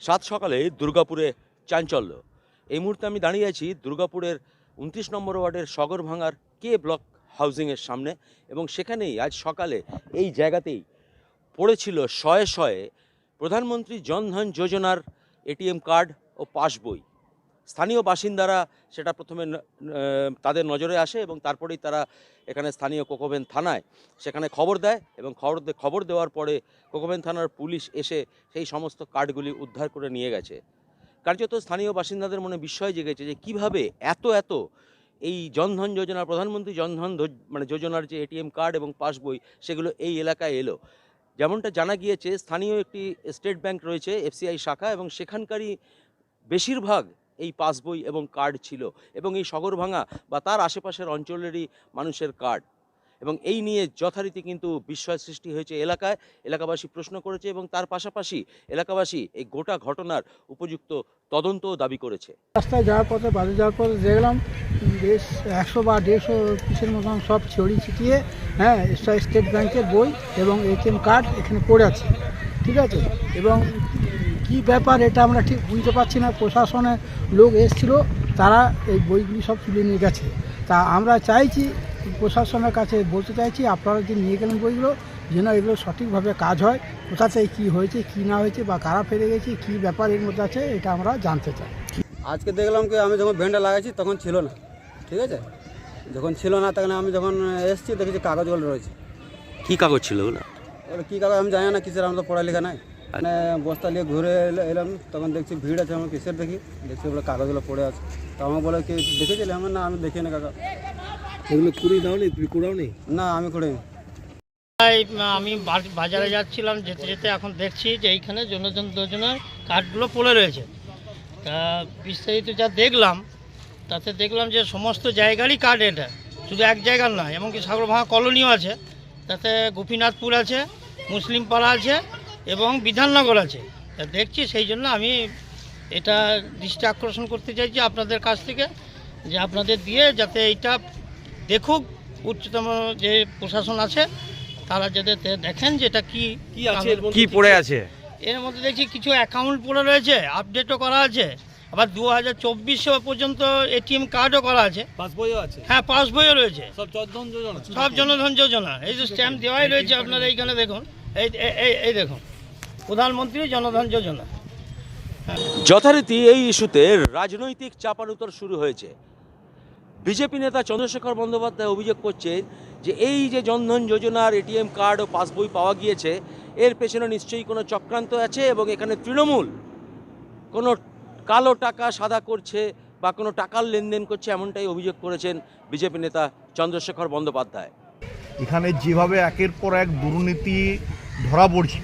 সাত সকালে দুর্গাপুরে চাঞ্চল্য। এই মুহূর্তে আমি দাঁড়িয়ে আছি দুর্গাপুরের ২৯ নম্বর ওয়ার্ডের সগরভাঙার কে ব্লক হাউজিংয়ের সামনে, এবং সেখানেই আজ সকালে এই জায়গাতেই পড়েছিল শয়ে শয়ে প্রধানমন্ত্রী জনধন যোজনার এটিএম কার্ড ও পাসবই। স্থানীয় বাসিন্দারা সেটা প্রথমে তাদের নজরে আসে এবং তারপরেই তারা এখানে স্থানীয় কোকোভেন থানায় সেখানে খবর দেয়, এবং খবর দেওয়ার পরে কোকোভেন থানার পুলিশ এসে সেই সমস্ত কার্ডগুলি উদ্ধার করে নিয়ে গেছে। কার্যত স্থানীয় বাসিন্দাদের মনে বিস্ময় জেগেছে যে কিভাবে এত এই জনধন যোজনা, প্রধানমন্ত্রী জনধন যোজনার যে এটিএম কার্ড এবং পাসবই সেগুলো এই এলাকায় এলো। যেমনটা জানা গিয়েছে, স্থানীয় একটি স্টেট ব্যাংক রয়েছে, এফসিআই শাখা, এবং সেখানকারই বেশিরভাগ এই পাসবই এবং কার্ড ছিল, এবং এই সগরভাঙা বা তার আশেপাশের অঞ্চলেরই মানুষের কার্ড। এবং এই নিয়ে যথারীতি কিন্তু বিস্ময় সৃষ্টি হয়েছে এলাকায়। এলাকাবাসী প্রশ্ন করেছে এবং তার পাশাপাশি এলাকাবাসী এই গোটা ঘটনার উপযুক্ত তদন্তও দাবি করেছে। রাস্তায় যাওয়ার পথে, বাড়ি যাওয়ার পথে দেখলাম বেশ 100 বা 150 পিসের মতন সব ছড়িয়ে ছিটিয়ে, স্টেট ব্যাংকের বই এবং এটিএম কার্ড এখানে পড়ে আছে। ঠিক আছে, এবং কি ব্যাপার এটা আমরা ঠিক বুঝতে পারছি না। প্রশাসনের লোক এসেছিলো, তারা এই বইগুলি সব তুলে নিয়ে গেছে। তা আমরা চাইছি, প্রশাসনের কাছে বলতে চাইছি, আপনারা যে নিয়ে গেলেন বইগুলো, যেন এগুলো সঠিকভাবে কাজ হয়। কোথাতে কী হয়েছে কী না হয়েছে বা কারা ফেলে গেছে, কী ব্যাপার এর মধ্যে আছে, এটা আমরা জানতে চাই। আজকে দেখলাম কি আমি যখন ভেন্ডা লাগাইছি তখন ছিল না। ঠিক আছে, যখন ছিল না তখন আমি যখন এসেছি দেখেছি কাগজগুলো রয়েছে। কী কাগজ ছিল ওগুলো? ওগুলো কী কাগজ আমি জানি না, কিসের, আমরা তো পড়ালেখা নাই। মানে বস্তা নিয়ে ঘুরে এলাম, তখন দেখছি ভিড় আছে, আমার কিসের দেখছি ওগুলো কাগজগুলো পড়ে আছে। তো আমার বলে কি দেখেছিলি? আমার না, আমি দেখি না কাকা। এগুলো কুড়িয়ে দাও নি? তুমি কুড়াও নি? না, আমি করিনি। আমি বাজারে যাচ্ছিলাম, যেতে যেতে এখন দেখছি যে এইখানে জনধন যোজনার কার্ডগুলো পড়ে রয়েছে। তা বিস্তারিত যা দেখলাম, তাতে দেখলাম যে সমস্ত জায়গারই কার্ড, এটা শুধু এক জায়গার নয়, এমনকি সাগরভাঙা কলোনিও আছে, তাতে গোপীনাথপুর আছে, মুসলিম পাড়া আছে এবং বিধাননগর আছে। তা দেখছি, সেই জন্য আমি এটা দৃষ্টি আকর্ষণ করতে চাইছি আপনাদের কাছ থেকে, যে আপনাদের দিয়ে যাতে এইটা দেখুক উচ্চতম যে প্রশাসন আছে, তারা যাতে দেখেন যে এটা কি পড়ে আছে। এর মধ্যে দেখছি কিছু অ্যাকাউন্ট পড়ে রয়েছে, আপডেটও করা আছে, আবার 2024 পর্যন্ত এটিএম কার্ডও করা আছে, পাসবইও আছে। হ্যাঁ, পাসবইও রয়েছে, সব জনধন যোজনা, সব জনধন যোজনা। এই যে স্ট্যাম্প দেওয়াই রয়েছে, আপনারা এইখানে দেখুন, এই দেখুন, প্রধানমন্ত্রী জনধন যোজনা। যথারীতি এই ইস্যুতে রাজনৈতিক চাপানুতর শুরু হয়েছে। বিজেপি নেতা চন্দ্রশেখর বন্দ্যোপাধ্যায় অভিযোগ করছেন যে এই যে জনধন যোজনার এটিএম কার্ড ও পাসবই পাওয়া গিয়েছে, এর পেছনে নিশ্চয়ই কোনো চক্রান্ত আছে, এবং এখানে তৃণমূল কোনো কালো টাকা সাদা করছে বা কোনো টাকার লেনদেন করছে, এমনটাই অভিযোগ করেছেন বিজেপি নেতা চন্দ্রশেখর বন্দ্যোপাধ্যায়। এখানে যেভাবে একের পর এক দুর্নীতি ধরা পড়ছে,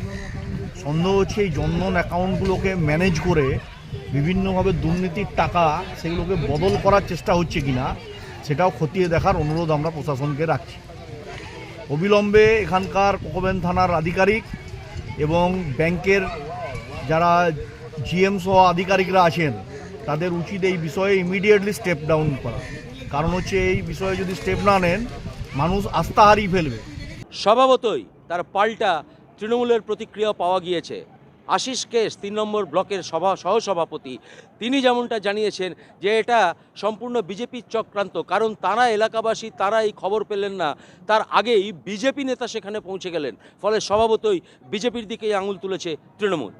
সন্দেহ হচ্ছে এই জনধন অ্যাকাউন্টগুলোকে ম্যানেজ করে বিভিন্নভাবে দুর্নীতির টাকা সেগুলোকে বদল করার চেষ্টা হচ্ছে কিনা, সেটাও খতিয়ে দেখার অনুরোধ আমরা প্রশাসনকে রাখছি। অবিলম্বে এখানকার কোকোভেন থানার আধিকারিক এবং ব্যাংকের যারা জিএম সহ আধিকারিকরা আছেন, তাদের উচিত এই বিষয়ে ইমিডিয়েটলি স্টেপ ডাউন করা। কারণ হচ্ছে এই বিষয়ে যদি স্টেপ না নেন, মানুষ আস্থা হারিয়ে ফেলবে। স্বভাবতই তার পাল্টা তৃণমূলের প্রতিক্রিয়া পাওয়া গিয়েছে। আশিস কেশ ৩ নম্বর ব্লকের সহসভাপতি, তিনি যেমনটা জানিয়েছেন যে এটা সম্পূর্ণ বিজেপির চক্রান্ত, কারণ তারা এলাকাবাসী, তারা এই খবর পেলেন না, তার আগেই বিজেপি নেতা সেখানে পৌঁছে গেলেন, ফলে স্বভাবতই বিজেপির দিকেই আঙুল তুলেছে তৃণমূল।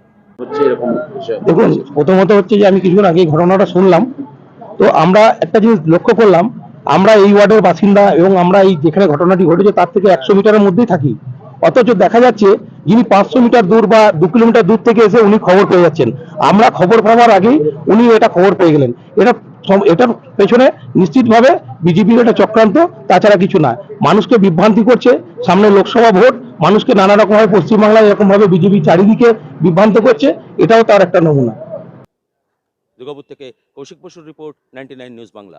দেখুন, প্রথমত হচ্ছে যে আমি কিছুক্ষণ আগে ঘটনাটা শুনলাম, তো আমরা একটা জিনিস লক্ষ্য করলাম, আমরা এই ওয়ার্ডের বাসিন্দা এবং আমরা এই যেখানে ঘটনাটি ঘটেছে তার থেকে 100 মিটারের মধ্যেই থাকি, অথচ দেখা যাচ্ছে যিনি 500 মিটার দূর বা 2 কিলোমিটার দূর থেকে এসে উনি খবর পেয়ে যাচ্ছেন। আমরা খবর পাওয়ার আগেই উনি এটা খবর পেয়ে গেলেন। এটার পেছনে নিশ্চিতভাবে বিজেপির একটা চক্রান্ত, তাছাড়া কিছু না। মানুষকে বিভ্রান্তি করছে, সামনে লোকসভা ভোট, মানুষকে নানা রকমভাবে পশ্চিমবাংলায় এরকমভাবে বিজেপি চারিদিকে বিভ্রান্ত করছে, এটাও তার একটা নমুনা। দুর্গাপুর থেকে কৌশিক বসুর রিপোর্ট, 99 নিউজ বাংলা।